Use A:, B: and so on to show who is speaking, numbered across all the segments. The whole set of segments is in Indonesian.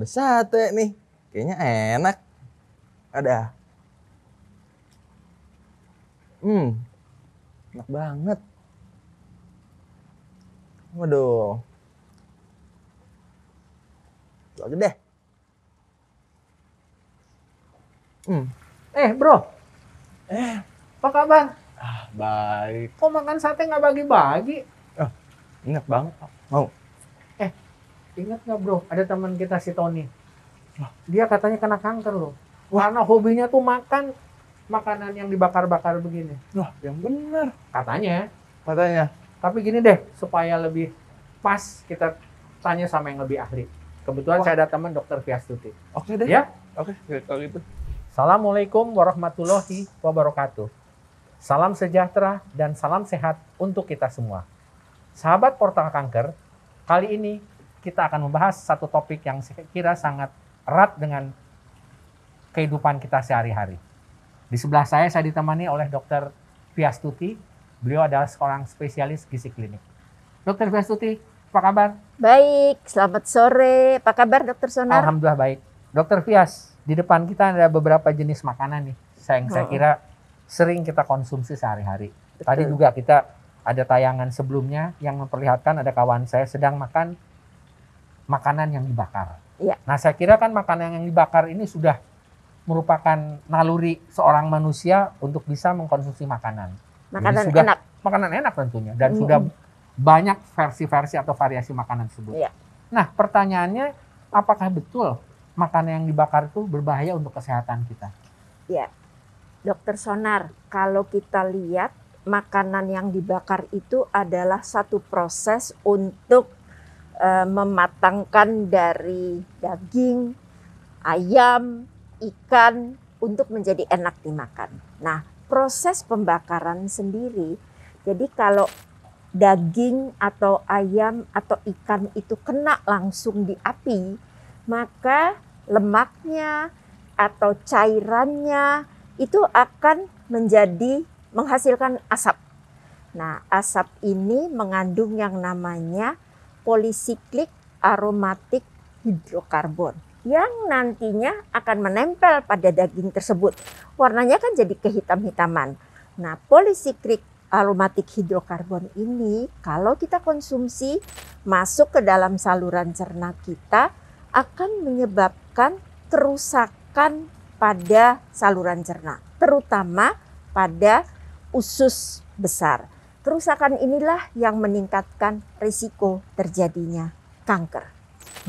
A: Ada sate nih. Kayaknya enak. Ada. Enak banget. Waduh. Lagi deh.
B: Bro. Apa kabar?
A: Baik.
B: Kok makan sate nggak bagi-bagi?
A: Enak banget. Mau?
B: Ingat nggak bro, ada teman kita si Tony. Dia katanya kena kanker loh. Karena hobinya tuh makan makanan yang dibakar-bakar begini.
A: Wah, yang benar.
B: Katanya.
A: Tapi
B: gini deh, supaya lebih pas kita tanya sama yang lebih ahli. Kebetulan saya ada teman Dokter Fiastuti.
A: Oke deh.
B: Ya?
A: Oke, kalau gitu.
B: Assalamualaikum warahmatullahi wabarakatuh. Salam sejahtera dan salam sehat untuk kita semua. Sahabat Portal Kanker, kali ini kita akan membahas satu topik yang saya kira sangat erat dengan kehidupan kita sehari-hari. Di sebelah saya ditemani oleh Dokter Fiastuti. Beliau adalah seorang spesialis gizi klinik. Dokter Fiastuti, apa kabar?
C: Baik, selamat sore. Apa kabar Dokter Sonar?
B: Alhamdulillah baik. Dokter Fias, di depan kita ada beberapa jenis makanan nih. Saya kira sering kita konsumsi sehari-hari. Tadi juga kita ada tayangan sebelumnya yang memperlihatkan ada kawan saya sedang makan makanan yang dibakar.
C: Ya.
B: Nah, saya kira kan makanan yang dibakar ini sudah merupakan naluri seorang manusia untuk bisa mengkonsumsi makanan. Makanan enak tentunya. Dan sudah banyak versi-versi atau variasi makanan tersebut.
C: Ya.
B: Nah, pertanyaannya, apakah betul makanan yang dibakar itu berbahaya untuk kesehatan kita?
C: Ya, Dokter Sonar, kalau kita lihat makanan yang dibakar itu adalah satu proses untuk mematangkan dari daging, ayam, ikan untuk menjadi enak dimakan. Nah, proses pembakaran sendiri, jadi kalau daging atau ayam atau ikan itu kena langsung di api, maka lemaknya atau cairannya itu akan menghasilkan asap. Nah, asap ini mengandung yang namanya polisiklik aromatik hidrokarbon yang nantinya akan menempel pada daging tersebut. Warnanya kan jadi kehitam-hitaman. Nah, polisiklik aromatik hidrokarbon ini kalau kita konsumsi masuk ke dalam saluran cerna kita akan menyebabkan kerusakan pada saluran cerna, terutama pada usus besar. Kerusakan inilah yang meningkatkan risiko terjadinya kanker.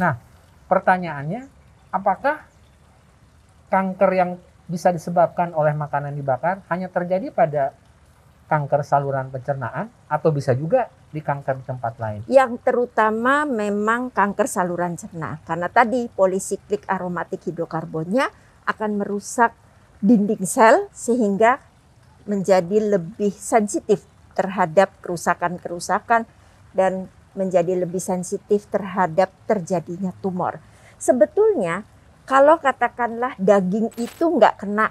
B: Nah, pertanyaannya, apakah kanker yang bisa disebabkan oleh makanan dibakar hanya terjadi pada kanker saluran pencernaan atau bisa juga di kanker di tempat lain?
C: Yang terutama memang kanker saluran cerna. Karena tadi polisiklik aromatik hidrokarbonnya akan merusak dinding sel sehingga menjadi lebih sensitif terhadap kerusakan-kerusakan dan menjadi lebih sensitif terhadap terjadinya tumor. Sebetulnya kalau katakanlah daging itu nggak kena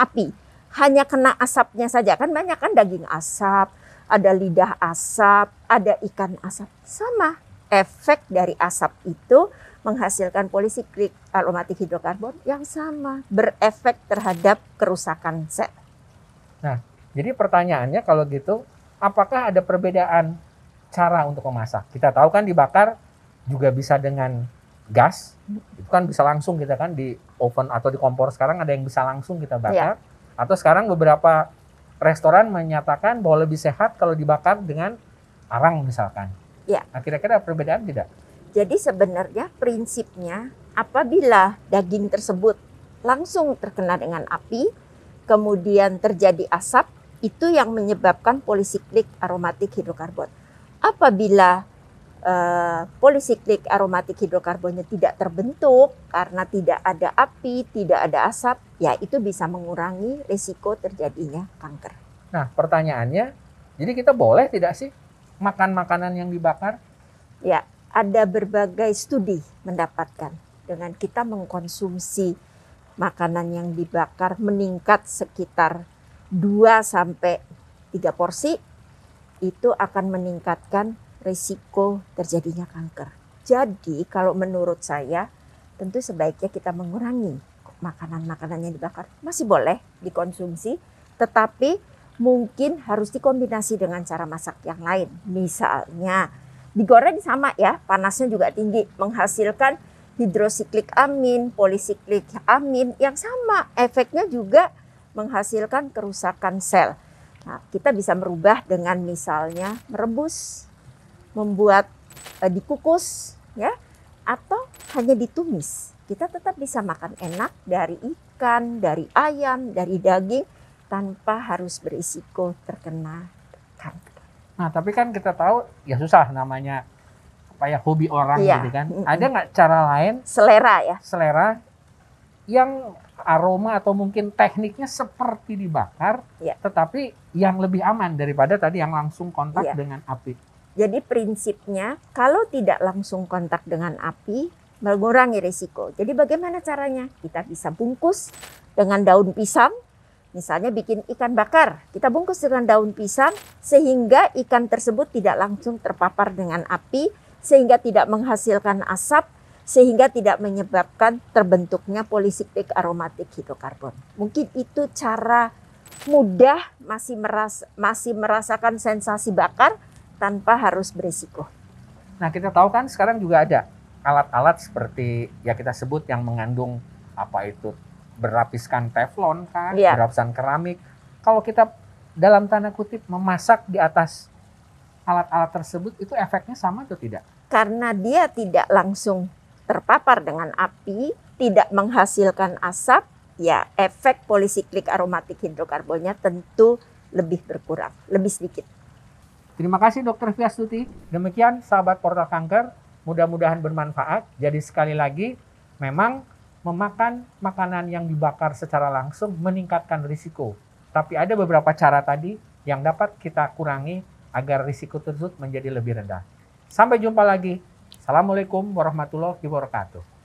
C: api, hanya kena asapnya saja, kan banyak kan daging asap, ada lidah asap, ada ikan asap, sama efek dari asap itu menghasilkan polisiklik aromatik hidrokarbon yang sama berefek terhadap kerusakan sel.
B: Nah, jadi pertanyaannya kalau gitu, apakah ada perbedaan cara untuk memasak? Kita tahu kan dibakar juga bisa dengan gas, itu kan bisa langsung kita kan di oven atau di kompor sekarang ada yang bisa langsung kita bakar. Ya. Atau sekarang beberapa restoran menyatakan bahwa lebih sehat kalau dibakar dengan arang misalkan.
C: Ya.
B: Nah, kira-kira perbedaan tidak?
C: Jadi sebenarnya prinsipnya apabila daging tersebut langsung terkena dengan api, kemudian terjadi asap, itu yang menyebabkan polisiklik aromatik hidrokarbon. Apabila polisiklik aromatik hidrokarbonnya tidak terbentuk karena tidak ada api, tidak ada asap, ya itu bisa mengurangi risiko terjadinya kanker.
B: Nah, pertanyaannya, jadi kita boleh tidak sih makan makanan yang dibakar?
C: Ya, ada berbagai studi mendapatkan dengan kita mengkonsumsi makanan yang dibakar meningkat sekitar 2-3 porsi, itu akan meningkatkan risiko terjadinya kanker. Jadi kalau menurut saya tentu sebaiknya kita mengurangi makanan-makanan yang dibakar. Masih boleh dikonsumsi, tetapi mungkin harus dikombinasi dengan cara masak yang lain. Misalnya digoreng sama ya, panasnya juga tinggi, menghasilkan hidrosiklik amin, polisiklik amin yang sama, efeknya juga menghasilkan kerusakan sel. Nah, kita bisa merubah dengan misalnya merebus, membuat dikukus ya, atau hanya ditumis. Kita tetap bisa makan enak dari ikan, dari ayam, dari daging tanpa harus berisiko terkena kanker.
B: Nah, tapi kan kita tahu ya susah namanya apa ya, hobi orang
C: Iya.
B: gitu kan. Ada nggak cara lain
C: Selera ya.
B: selera yang aroma atau mungkin tekniknya seperti dibakar,
C: Iya.
B: tetapi yang lebih aman daripada tadi yang langsung kontak
C: Iya.
B: dengan api?
C: Jadi prinsipnya kalau tidak langsung kontak dengan api mengurangi risiko. Jadi bagaimana caranya? Kita bisa bungkus dengan daun pisang. Misalnya bikin ikan bakar, kita bungkus dengan daun pisang sehingga ikan tersebut tidak langsung terpapar dengan api, sehingga tidak menghasilkan asap, sehingga tidak menyebabkan terbentuknya polisiklik aromatik hidrokarbon. Mungkin itu cara mudah, masih merasakan sensasi bakar tanpa harus berisiko.
B: Nah, kita tahu kan sekarang juga ada alat-alat seperti ya kita sebut yang mengandung apa itu, berapiskan teflon kan,
C: Iya.
B: berapiskan keramik. Kalau kita dalam tanda kutip memasak di atas alat-alat tersebut, itu efeknya sama atau tidak?
C: Karena dia tidak langsung terpapar dengan api, tidak menghasilkan asap, ya efek polisiklik aromatik hidrokarbonnya tentu lebih berkurang, lebih sedikit.
B: Terima kasih Dr. Fiastuti. Demikian sahabat Portal Kanker, mudah-mudahan bermanfaat. Jadi sekali lagi, memang memakan makanan yang dibakar secara langsung meningkatkan risiko. Tapi ada beberapa cara tadi yang dapat kita kurangi agar risiko tersebut menjadi lebih rendah. Sampai jumpa lagi. Assalamualaikum warahmatullahi wabarakatuh.